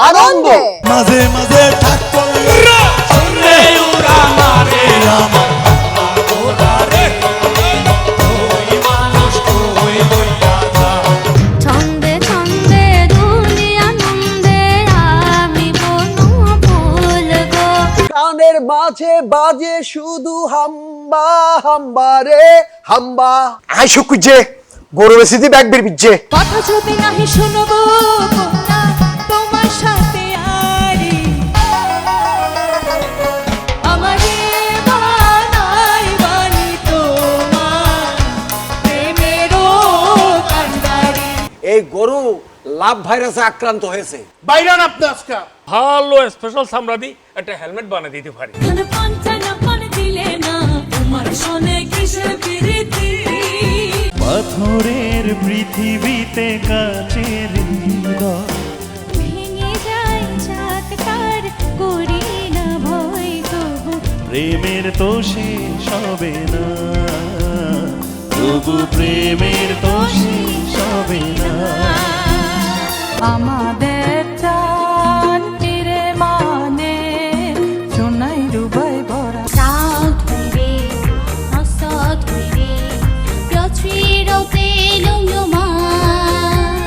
আনন্দে। মাঝে মাঝে ঠাক করলে শুনলে ওরা মারে আমার ওরা রে ওই মানুষ কই বইয়া যা ছন্দে ছন্দে দুনিয়া নন্দে আমি কোনো ভুলবো কানের মাঝে বাজে শুধু হাম্বা হাম্বা রে হাম্বা আই শুকুজে গরু বেশিতে ব্যাগ বের বিচ্ছে কথা যদি নাহি শুনবো না তোমার সাথে আরি আমারে বানাই বানি তোমার প্রেমেরও কান্ডারি এই গরু লাভ ভাইরাসে আক্রান্ত হয়েছে। বাইরান আপনি আজকে ভালো স্পেশাল সামরাদি একটা হেলমেট বানিয়ে দিতে পারি। পান দিলে না তোমার শোনে কিসের প্রীতি পাথরের পৃথিবীতে কাচের হৃদয় ভেঙে যায় চাকতার করি না ভয় তবু প্রেমের তো শেষ হবে না তবু প্রেমের তো শেষ হবে না আমাদের চান তীরে মানে সোনাই ডুবাই ভরা Proud baby, how sad baby, your sweet old thing on your mind.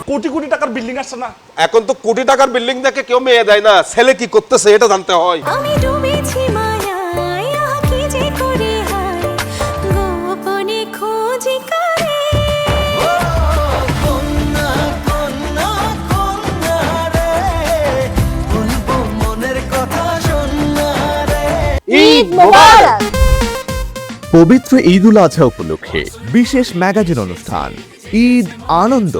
Crore crore টাকার বিল্ডিং আসছে না এখন তো কোটি টাকার বিল্ডিং দেখে কেউ মেয়ে দেয় না, ছেলে কি করতেছে এটা জানতে হয়। আমি ডুবেছি মায়ায় কি যে করে হায় গোপনে খোঁজি করে ঈদ মোবারক। পবিত্র ঈদ উল আজহা উপলক্ষে বিশেষ ম্যাগাজিন অনুষ্ঠান ঈদ আনন্দ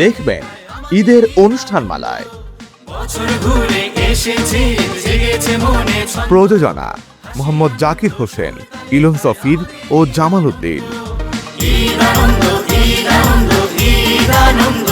দেখবেন ঈদের অনুষ্ঠানমালায়। প্রযোজনা মোহাম্মদ জাকির হোসেন, ইলম সফির ও জামাল উদ্দিন। ঈদ আনন্দ, ঈদ আনন্দ, ঈদ আনন্দ।